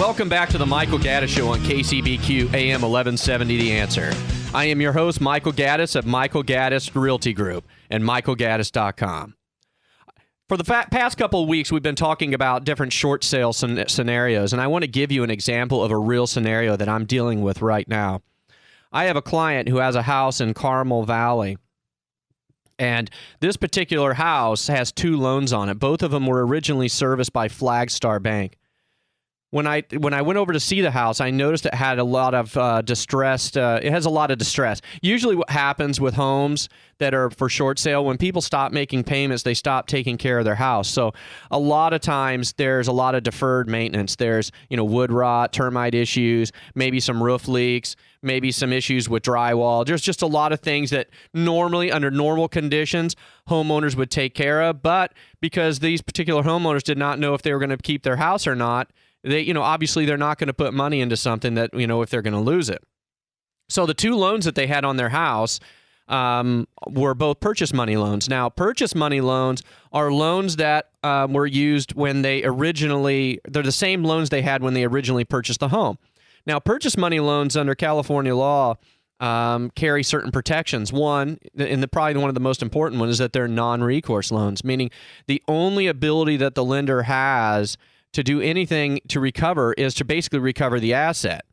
Welcome back to the Michael Gaddis Show on KCBQ AM 1170 The Answer. I am your host, Michael Gaddis of Michael Gaddis Realty Group and michaelgaddis.com. For the past couple of weeks, we've been talking about different short sale scenarios, and I want to give you an example of a real scenario that I'm dealing with right now. I have a client who has a house in Carmel Valley, and this particular house has 2 loans on it. Both of them were originally serviced by Flagstar Bank. When I went over to see the house, I noticed it had a lot of distressed. It has a lot of distress. Usually, what happens with homes that are for short sale, when people stop making payments, they stop taking care of their house. So, a lot of times there's a lot of deferred maintenance. There's wood rot, termite issues, maybe some roof leaks, maybe some issues with drywall. There's just a lot of things that normally, under normal conditions, homeowners would take care of. But because these particular homeowners did not know if they were going to keep their house or not, they, obviously they're not going to put money into something that, if they're going to lose it. So the 2 loans that they had on their house were both purchase money loans. Now, purchase money loans are loans that were used when they're the same loans they had when they originally purchased the home. Now, purchase money loans under California law carry certain protections. One, and probably one of the most important ones, is that they're non-recourse loans, meaning the only ability that the lender has to do anything to recover is to basically recover the asset.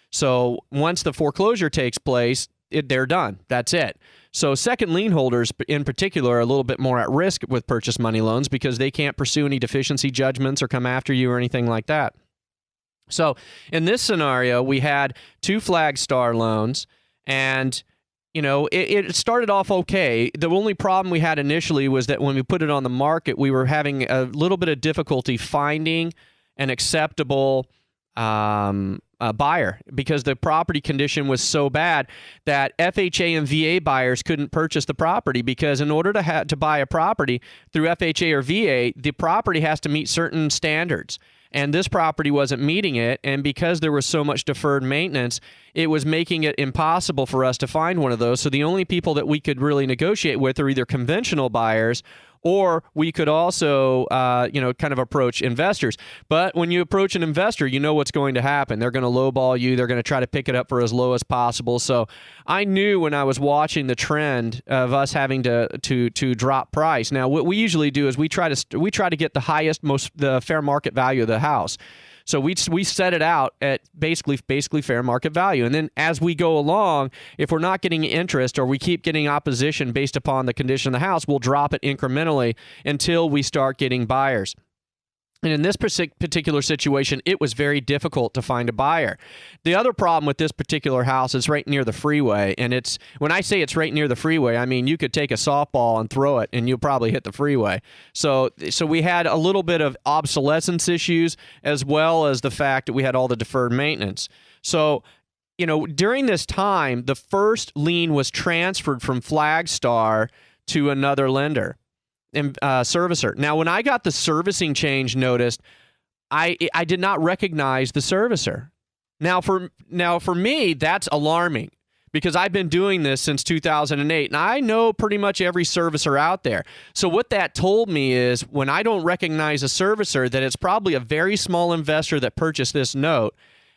So once the foreclosure takes place, they're done. That's it. So second lien holders in particular are a little bit more at risk with purchase money loans because they can't pursue any deficiency judgments or come after you or anything like that. So in this scenario, we had 2 Flagstar loans, and it started off okay. The only problem we had initially was that when we put it on the market, we were having a little bit of difficulty finding an acceptable buyer because the property condition was so bad that FHA and VA buyers couldn't purchase the property because in order to buy a property through FHA or VA, the property has to meet certain standards. And this property wasn't meeting it, and because there was so much deferred maintenance, it was making it impossible for us to find one of those. So the only people that we could really negotiate with are either conventional buyers, or we could also, kind of approach investors. But when you approach an investor, you know what's going to happen. They're going to lowball you. They're going to try to pick it up for as low as possible. So I knew when I was watching the trend of us having to drop price. Now, what we usually do is we try to get the highest, the fair market value of the house. So we set it out at basically fair market value. And then as we go along, if we're not getting interest or we keep getting opposition based upon the condition of the house, we'll drop it incrementally until we start getting buyers. And in this particular situation, it was very difficult to find a buyer. The other problem with this particular house is right near the freeway. And when I say it's right near the freeway, I mean you could take a softball and throw it and you'll probably hit the freeway. So we had a little bit of obsolescence issues as well as the fact that we had all the deferred maintenance. So, during this time, the first lien was transferred from Flagstar to another lender. Servicer. Now, when I got the servicing change noticed, I did not recognize the servicer. Now for me, that's alarming because I've been doing this since 2008, and I know pretty much every servicer out there. So what that told me is when I don't recognize a servicer, that it's probably a very small investor that purchased this note,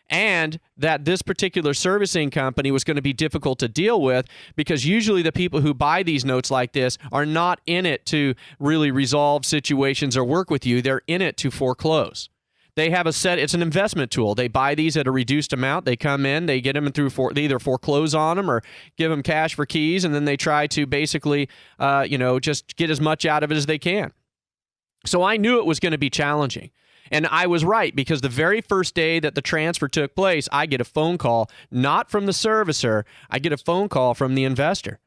and that this particular servicing company was going to be difficult to deal with because usually the people who buy these notes like this are not in it to really resolve situations or work with you. They're in it to foreclose. They have it's an investment tool. They buy these at a reduced amount. They come in, they get them through, they either foreclose on them or give them cash for keys, and then they try to basically, just get as much out of it as they can. So I knew it was going to be challenging. And I was right because the very first day that the transfer took place, I get a phone call, not from the servicer. I get a phone call from the investor.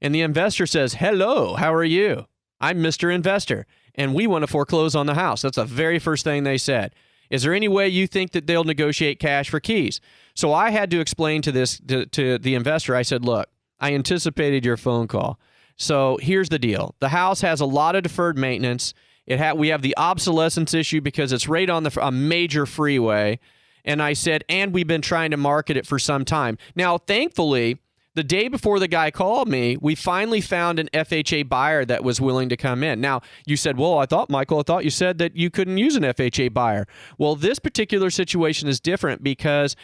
And the investor says, "Hello, how are you? I'm Mr. Investor, and we want to foreclose on the house." That's the very first thing they said. "Is there any way you think that they'll negotiate cash for keys?" So I had to explain to the investor. I said, "Look, I anticipated your phone call. So here's the deal. The house has a lot of deferred maintenance. We have the obsolescence issue because it's right on a major freeway." And I said, "And we've been trying to market it for some time." Now, thankfully, The day before the guy called me, we finally found an FHA buyer that was willing to come in. Now, you said, well, Michael, I thought you said that you couldn't use an FHA buyer. Well, this particular situation is different because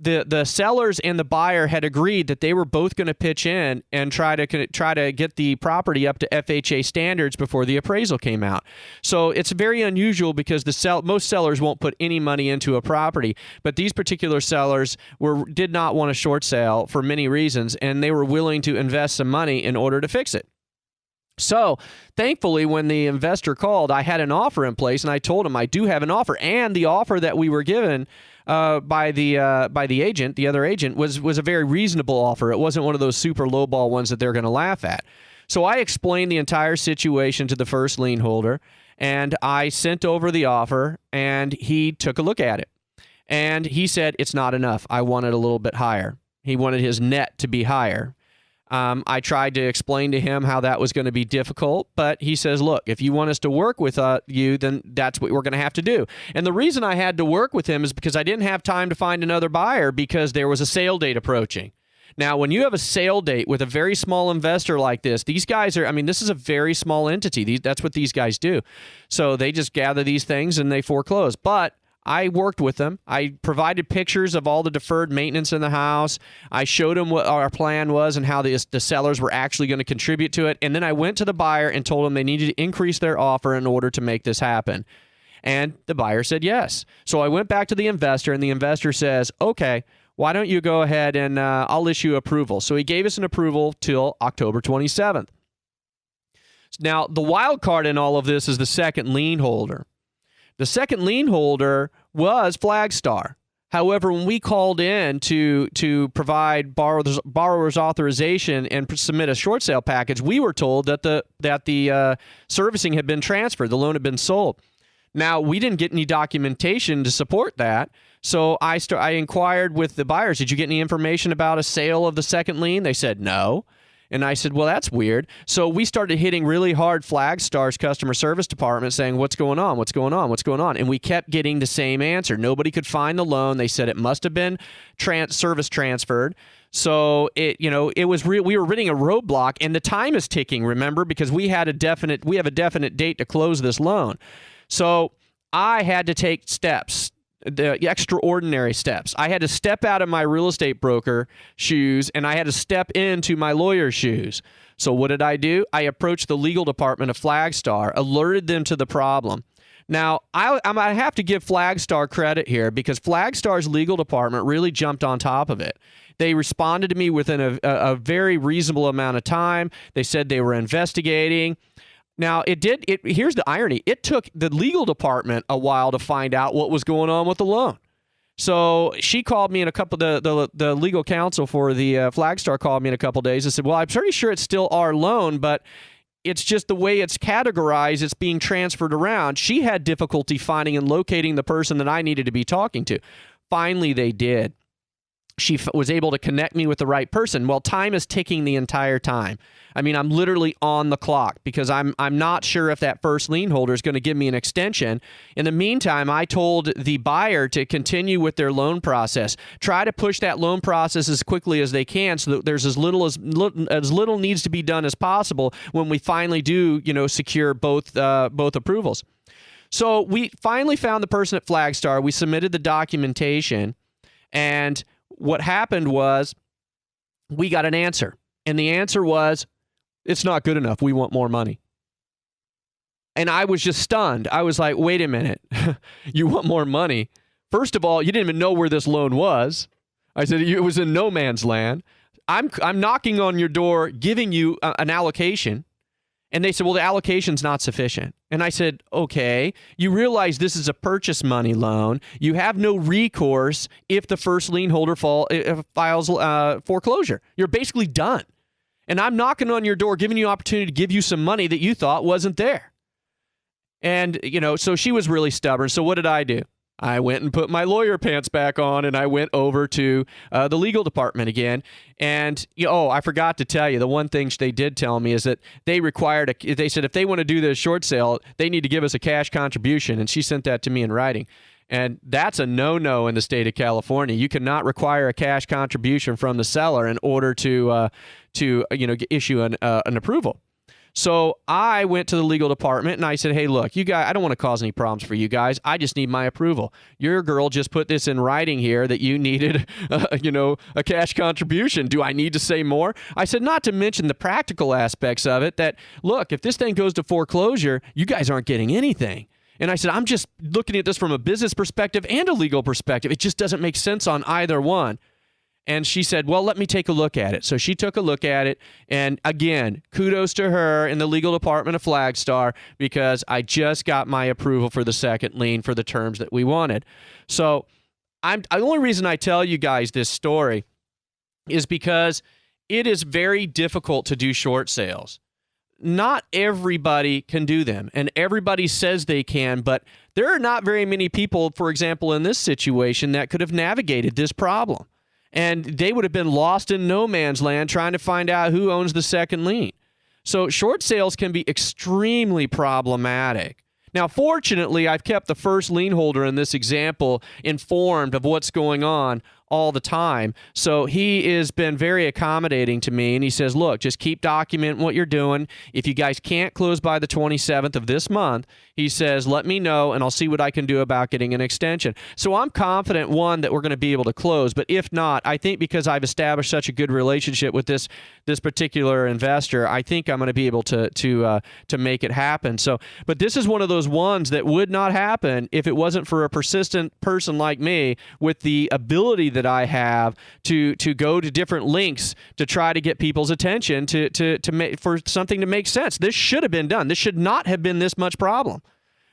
the sellers and the buyer had agreed that they were both going to pitch in and try to get the property up to FHA standards before the appraisal came out. So it's very unusual because most sellers won't put any money into a property, but these particular sellers did not want a short sale for many reasons, and they were willing to invest some money in order to fix it. So, thankfully, when the investor called, I had an offer in place, and I told him I do have an offer, and the offer that we were given by the agent, the other agent, was a very reasonable offer. It wasn't one of those super lowball ones that they're going to laugh at. So I explained the entire situation to the first lien holder, and I sent over the offer, and he took a look at it, and he said it's not enough. I want it a little bit higher. He wanted his net to be higher. I tried to explain to him how that was going to be difficult, but he says, look, if you want us to work with you, then that's what we're going to have to do. And the reason I had to work with him is because I didn't have time to find another buyer because there was a sale date approaching. Now, when you have a sale date with a very small investor like this, these guys this is a very small entity. That's what these guys do. So they just gather these things and they foreclose. But I worked with them. I provided pictures of all the deferred maintenance in the house. I showed them what our plan was and how the sellers were actually going to contribute to it. And then I went to the buyer and told them they needed to increase their offer in order to make this happen. And the buyer said yes. So I went back to the investor, and the investor says, okay, why don't you go ahead and I'll issue approval. So he gave us an approval till October 27th. Now, the wild card in all of this is the second lien holder. The second lien holder was Flagstar. However, when we called in to provide borrower's authorization and submit a short sale package, we were told that the servicing had been transferred, the loan had been sold. Now, we didn't get any documentation to support that, so I inquired with the buyers, did you get any information about a sale of the second lien? They said no. And I said, well, that's weird. So we started hitting really hard Flagstar's customer service department saying, what's going on? What's going on? What's going on? And we kept getting the same answer. Nobody could find the loan. They said it must have been service transferred. So we were hitting a roadblock, and the time is ticking, remember, because we have a definite date to close this loan. So I had to take steps. The extraordinary steps. I had to step out of my real estate broker shoes, and I had to step into my lawyer's shoes. So what did I do? I approached the legal department of Flagstar, alerted them to the problem. Now, I have to give Flagstar credit here because Flagstar's legal department really jumped on top of it. They responded to me within a very reasonable amount of time. They said they were investigating. Now, here's the irony. It took the legal department a while to find out what was going on with the loan. So she called me in the legal counsel for the Flagstar called me in a couple days and said, well, I'm pretty sure it's still our loan, but it's just the way it's categorized, it's being transferred around. She had difficulty finding and locating the person that I needed to be talking to. Finally, they did. She was able to connect me with the right person. Well, time is ticking the entire time. I mean, I'm literally on the clock because I'm not sure if that first lien holder is going to give me an extension. In the meantime, I told the buyer to continue with their loan process. Try to push that loan process as quickly as they can so that there's as little needs to be done as possible when we finally do, secure both approvals. So we finally found the person at Flagstar. We submitted the documentation, and what happened was we got an answer. And the answer was, it's not good enough. We want more money. And I was just stunned. I was like, wait a minute. You want more money? First of all, you didn't even know where this loan was. I said, it was in no man's land. I'm knocking on your door, giving you an allocation. And they said, well, the allocation's not sufficient. And I said, okay, you realize this is a purchase money loan. You have no recourse if the first lien holder files foreclosure. You're basically done. And I'm knocking on your door, giving you an opportunity to give you some money that you thought wasn't there. And, so she was really stubborn. So what did I do? I went and put my lawyer pants back on, and I went over to the legal department again. And, I forgot to tell you, the one thing they did tell me is that they said if they want to do this short sale, they need to give us a cash contribution. And she sent that to me in writing. And that's a no-no in the state of California. You cannot require a cash contribution from the seller in order to issue an approval. So I went to the legal department and I said, hey, look, you guys, I don't want to cause any problems for you guys. I just need my approval. Your girl just put this in writing here that you needed, a cash contribution. Do I need to say more? I said, not to mention the practical aspects of it, that, look, if this thing goes to foreclosure, you guys aren't getting anything. And I said, I'm just looking at this from a business perspective and a legal perspective. It just doesn't make sense on either one. And she said, well, let me take a look at it. So she took a look at it. And again, kudos to her in the legal department of Flagstar, because I just got my approval for the second lien for the terms that we wanted. So the only reason I tell you guys this story is because it is very difficult to do short sales. Not everybody can do them, and everybody says they can, but there are not very many people, for example, in this situation that could have navigated this problem. And they would have been lost in no man's land trying to find out who owns the second lien. So short sales can be extremely problematic. Now, fortunately, I've kept the first lien holder in this example informed of what's going on all the time. So he has been very accommodating to me, and he says, look, just keep documenting what you're doing. If you guys can't close by the 27th of this month, he says, let me know, and I'll see what I can do about getting an extension. So I'm confident, one, that we're going to be able to close, but if not, I think because I've established such a good relationship with this particular investor, I think I'm going to be able to make it happen. So, but this is one of those ones that would not happen if it wasn't for a persistent person like me with the ability that I have to go to different links to try to get people's attention for something to make sense. This should have been done. This should not have been this much problem.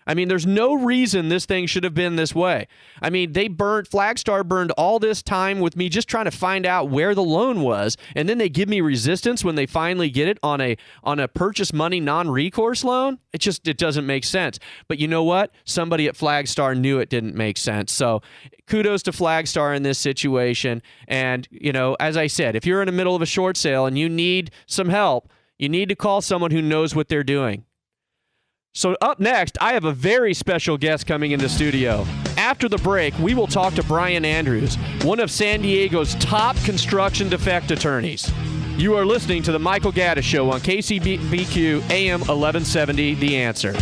I mean, there's no reason this thing should have been this way. I mean, Flagstar burned all this time with me just trying to find out where the loan was, and then they give me resistance when they finally get it on a purchase money non-recourse loan. It doesn't make sense. But you know what? Somebody at Flagstar knew it didn't make sense. So kudos to Flagstar in this situation. And, as I said, if you're in the middle of a short sale and you need some help, you need to call someone who knows what they're doing. So up next, I have a very special guest coming into the studio. After the break, we will talk to Brian Andrews, one of San Diego's top construction defect attorneys. You are listening to The Michael Gaddis Show on KCBQ AM 1170, The Answer.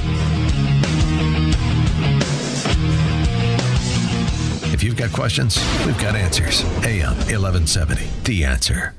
If you've got questions, we've got answers. AM 1170, The Answer.